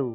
2،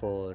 4،